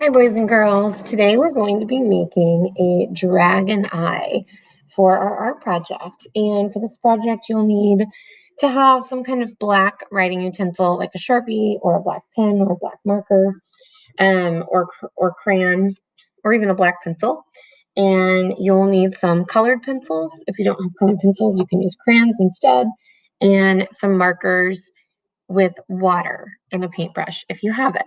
Hi, boys and girls. Today we're going to be making a dragon eye for our art project. And for this project, you'll need to have some kind of black writing utensil, like a Sharpie or a black pen or a black marker, or crayon, or even a black pencil. And you'll need some colored pencils. If you don't have colored pencils, you can use crayons instead, and some markers with water and a paintbrush if you have it.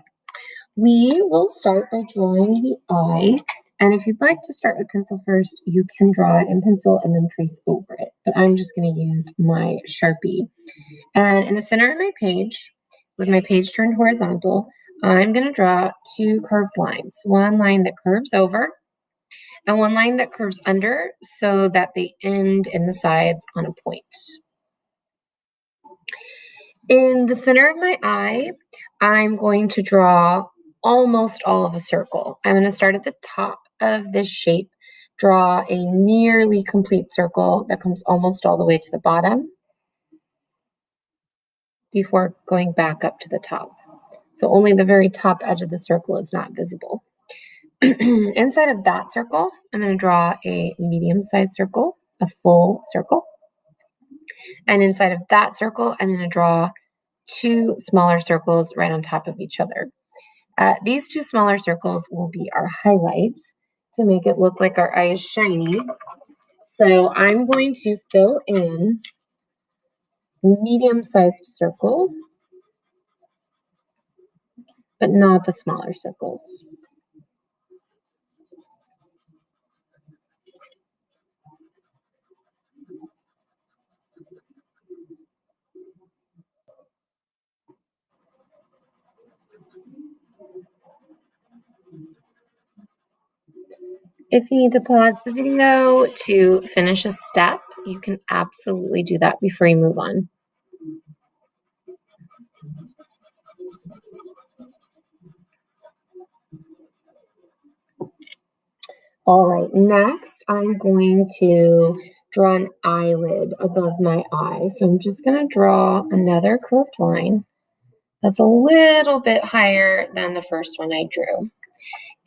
We will start by drawing the eye. And if you'd like to start with pencil first, you can draw it in pencil and then trace over it. But I'm just going to use my Sharpie. And in the center of my page, with my page turned horizontal, I'm going to draw two curved lines. One line that curves over and one line that curves under so that they end in the sides on a point. In the center of my eye, I'm going to draw almost all of a circle. I'm going to start at the top of this shape, draw a nearly complete circle that comes almost all the way to the bottom before going back up to the top. So only the very top edge of the circle is not visible. Inside of that circle, I'm going to draw a medium-sized circle, a full circle. And inside of that circle, I'm going to draw two smaller circles right on top of each other. These two smaller circles will be our highlights to make it look like our eye is shiny. So I'm going to fill in medium-sized circles, but not the smaller circles. If you need to pause the video to finish a step, you can absolutely do that before you move on. All right, next I'm going to draw an eyelid above my eye. So I'm just going to draw another curved line that's a little bit higher than the first one I drew.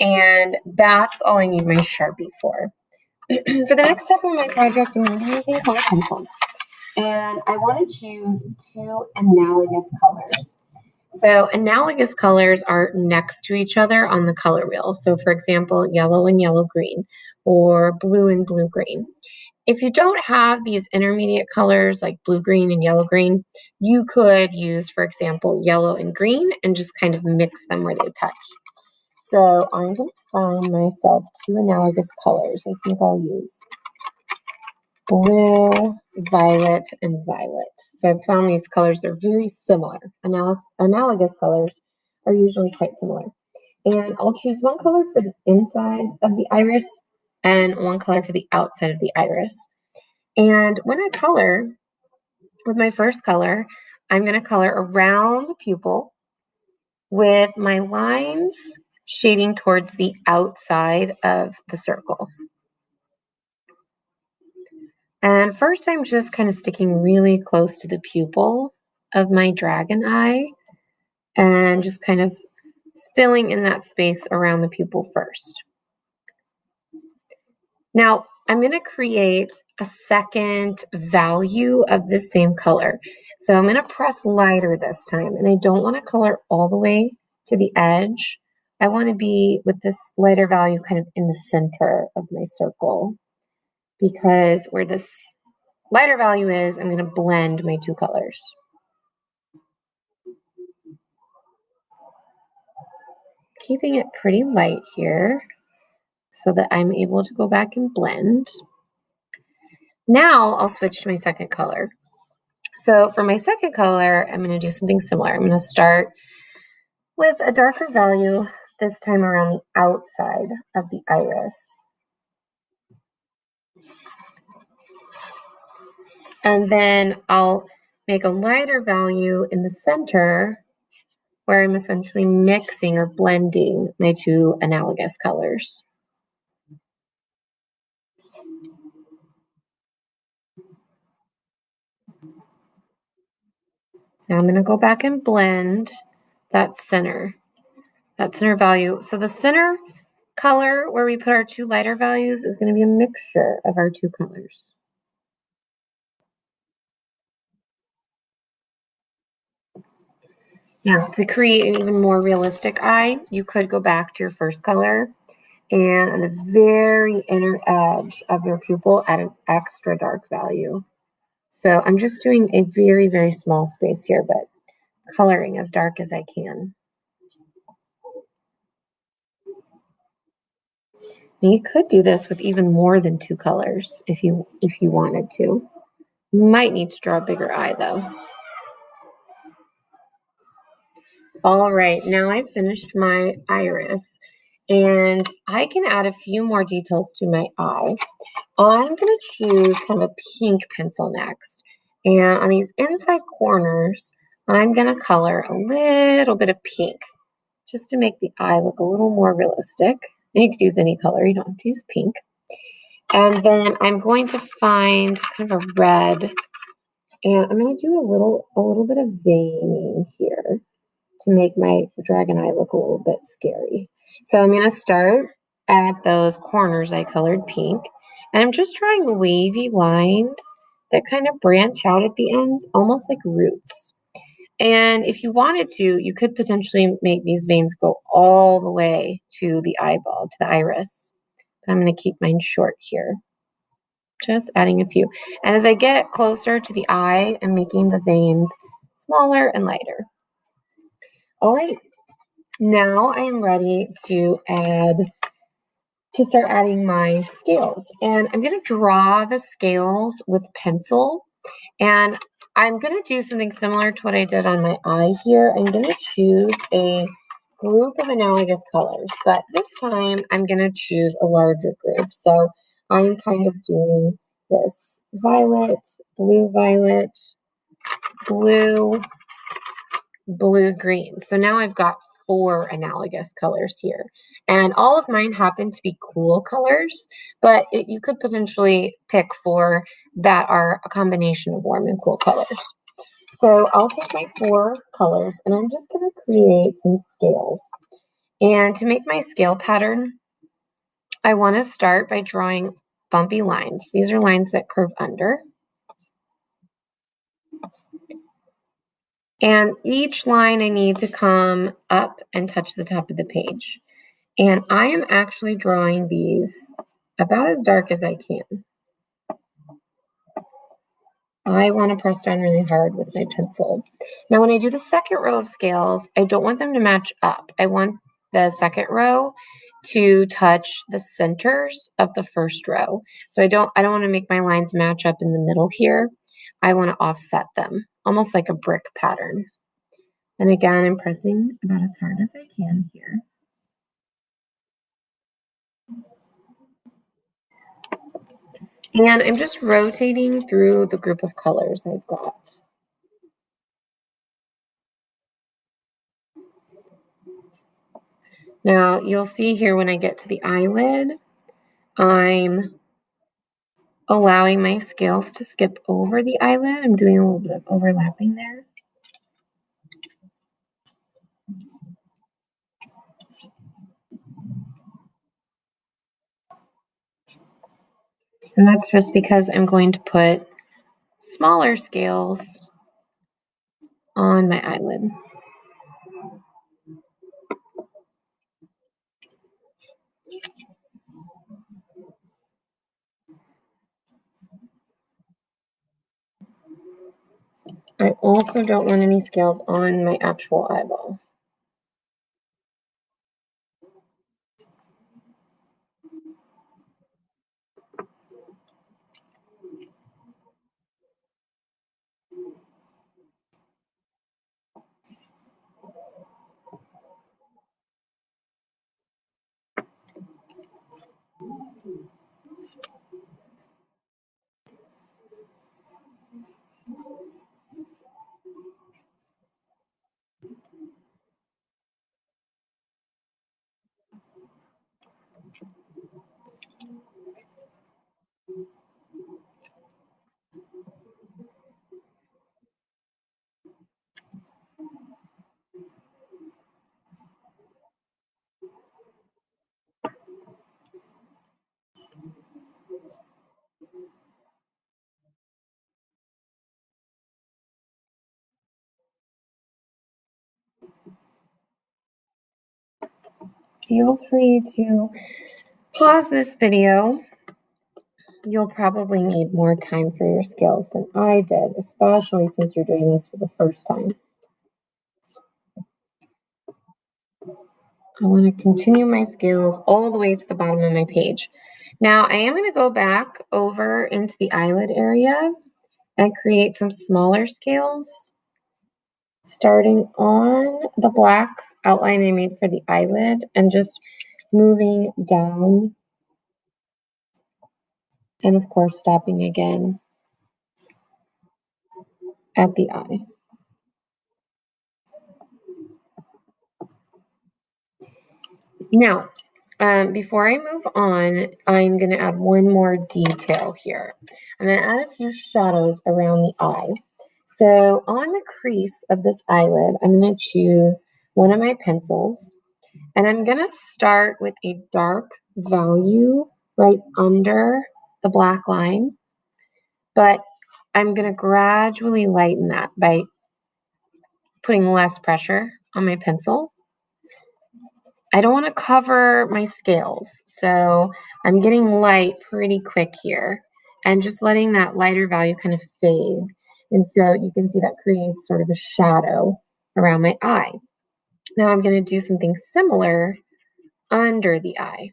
And that's all I need my Sharpie for. For the next step of my project, I'm going to be using color pencils. And I want to choose two analogous colors. So analogous colors are next to each other on the color wheel. So for example, yellow and yellow-green, or blue and blue-green. If you don't have these intermediate colors like blue-green and yellow-green, you could use, for example, yellow and green and just kind of mix them where they touch. So I'm going to find myself two analogous colors. I think I'll use blue, violet, and violet. So I've found these colors are very similar. Analogous colors are usually quite similar. And I'll choose one color for the inside of the iris and one color for the outside of the iris. And when I color, with my first color, I'm going to color around the pupil with my lines shading towards the outside of the circle. And first, I'm just kind of sticking really close to the pupil of my dragon eye and just kind of filling in that space around the pupil first. Now, I'm going to create a second value of the same color. So I'm going to press lighter this time, and I don't want to color all the way to the edge. I want to be with this lighter value kind of in the center of my circle, because where this lighter value is, I'm going to blend my two colors. Keeping it pretty light here so that I'm able to go back and blend. Now I'll switch to my second color. So for my second color, I'm going to do something similar. I'm going to start with a darker value, this time around the outside of the iris. And then I'll make a lighter value in the center where I'm essentially mixing or blending my two analogous colors. Now I'm going to go back and blend that center that center value. So the center color where we put our two lighter values is going to be a mixture of our two colors. Now, to create an even more realistic eye, you could go back to your first color and on the very inner edge of your pupil add an extra dark value. So I'm just doing a very, very small space here, but coloring as dark as I can. Now you could do this with even more than two colors if you wanted to. You might need to draw a bigger eye though. All right, now I've finished my iris and I can add a few more details to my eye. I'm gonna choose kind of a pink pencil next. And on these inside corners, I'm gonna color a little bit of pink just to make the eye look a little more realistic. And you could use any color, you don't have to use pink. And then I'm going to find kind of a red, and I'm going to do a little bit of veining here to make my dragon eye look a little bit scary. So I'm going to start at those corners I colored pink, and I'm just drawing wavy lines that kind of branch out at the ends, almost like roots. And if you wanted to, you could potentially make these veins go all the way to the eyeball, to the iris. But I'm going to keep mine short here. Just adding a few. And as I get closer to the eye, I'm making the veins smaller and lighter. All right, now I am ready to start adding my scales. And I'm going to draw the scales with pencil. And I'm going to do something similar to what I did on my eye here. I'm going to choose a group of analogous colors, but this time I'm going to choose a larger group. So I'm kind of doing this violet, blue, blue, green. So now I've got 4 analogous colors here. And all of mine happen to be cool colors, but you could potentially pick 4 that are a combination of warm and cool colors. So I'll take my 4 colors and I'm just going to create some scales. And to make my scale pattern, I want to start by drawing bumpy lines. These are lines that curve under. And each line I need to come up and touch the top of the page. And I am actually drawing these about as dark as I can. I want to press down really hard with my pencil. Now, when I do the second row of scales, I don't want them to match up. I want the second row to touch the centers of the first row. So I don't want to make my lines match up in the middle here. I want to offset them, almost like a brick pattern. And again, I'm pressing about as hard as I can here. And I'm just rotating through the group of colors I've got. Now, you'll see here when I get to the eyelid, I'm allowing my scales to skip over the eyelid. I'm doing a little bit of overlapping there. And that's just because I'm going to put smaller scales on my eyelid. I also don't want any scales on my actual eyeball. feel free to pause this video. You'll probably need more time for your scales than I did, especially since you're doing this for the first time. I want to continue my scales all the way to the bottom of my page. Now I am going to go back over into the eyelid area and create some smaller scales, starting on the black outline I made for the eyelid and just moving down, and of course stopping again at the eye. Now, before I move on, I'm going to add one more detail here. I'm going to add a few shadows around the eye. So on the crease of this eyelid, I'm going to choose one of my pencils, and I'm going to start with a dark value right under the black line, but I'm going to gradually lighten that by putting less pressure on my pencil. I don't want to cover my scales, so I'm getting light pretty quick here and just letting that lighter value kind of fade. And so you can see that creates sort of a shadow around my eye. Now I'm going to do something similar under the eye.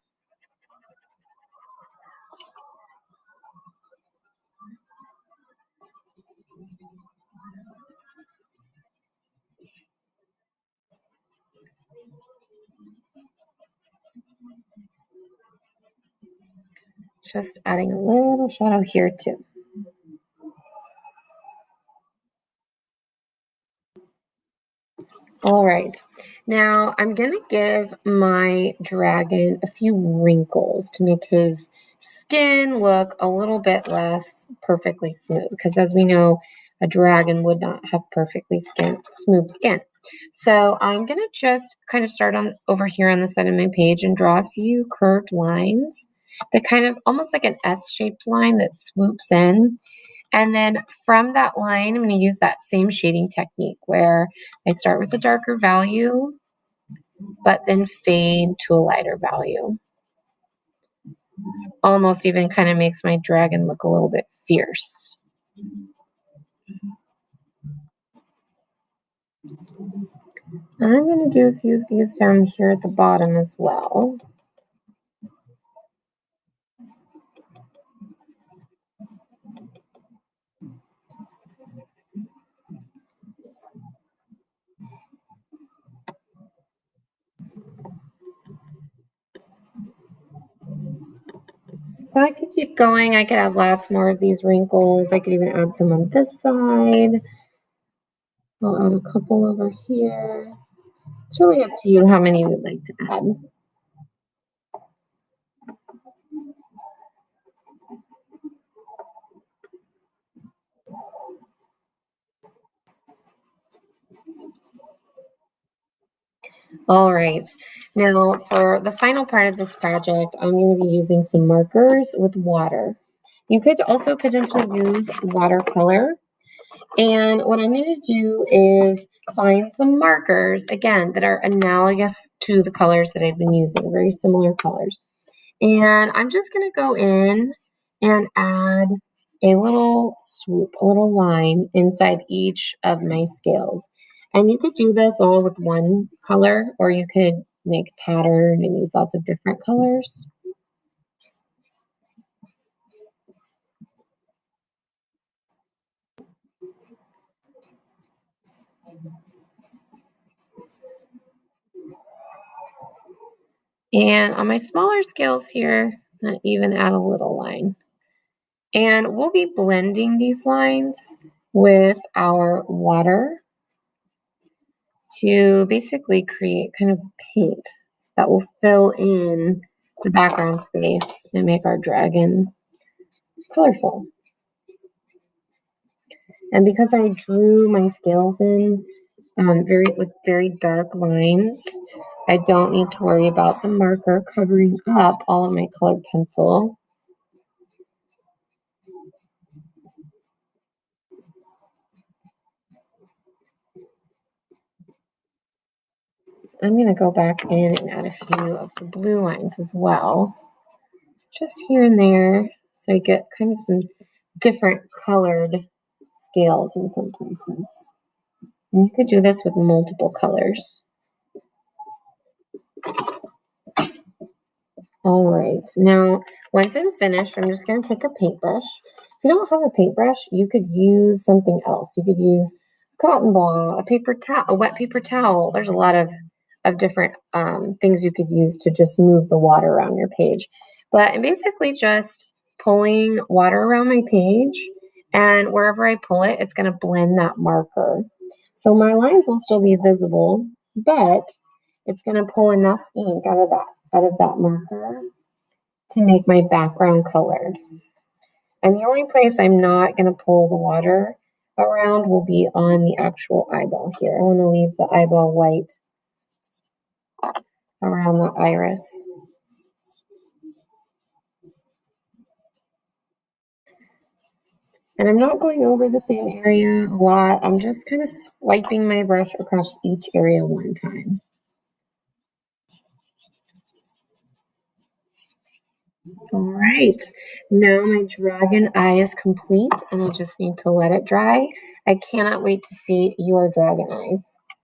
Just adding a little shadow here too. All right, now I'm gonna give my dragon a few wrinkles to make his skin look a little bit less perfectly smooth, because as we know, a dragon would not have perfectly smooth skin. So I'm gonna just kind of start on over here on the side of my page and draw a few curved lines that kind of almost like an S-shaped line that swoops in. And then from that line, I'm going to use that same shading technique where I start with a darker value, but then fade to a lighter value. This almost even kind of makes my dragon look a little bit fierce. I'm going to do a few of these down here at the bottom as well. So I could keep going. I could add lots more of these wrinkles. I could even add some on this side. I'll add a couple over here. It's really up to you how many you would like to add. All right, now for the final part of this project, I'm going to be using some markers with water. You could also potentially use watercolor. And what I'm going to do is find some markers, again, that are analogous to the colors that I've been using, very similar colors. And I'm just going to go in and add a little swoop, a little line inside each of my scales. And you could do this all with one color, or you could make a pattern and use lots of different colors. And on my smaller scales here, I'm going to even add a little line. And we'll be blending these lines with our water to basically create kind of paint that will fill in the background space and make our dragon colorful. And because I drew my scales in with very dark lines, I don't need to worry about the marker covering up all of my colored pencil. I'm going to go back in and add a few of the blue lines as well, just here and there, so I get kind of some different colored scales in some places. And you could do this with multiple colors. All right, now once I'm finished, I'm just going to take a paintbrush. If you don't have a paintbrush, you could use something else. You could use a cotton ball, a paper towel, a wet paper towel. There's a lot of different things you could use to just move the water around your page. But I'm basically just pulling water around my page, and wherever I pull it, it's going to blend that marker. So my lines will still be visible, but it's going to pull enough ink out of that marker to make my background colored. And the only place I'm not going to pull the water around will be on the actual eyeball here. I want to leave the eyeball white around the iris. And I'm not going over the same area a lot. I'm just kind of swiping my brush across each area one time. All right, now my dragon eye is complete and I just need to let it dry. I cannot wait to see your dragon eyes.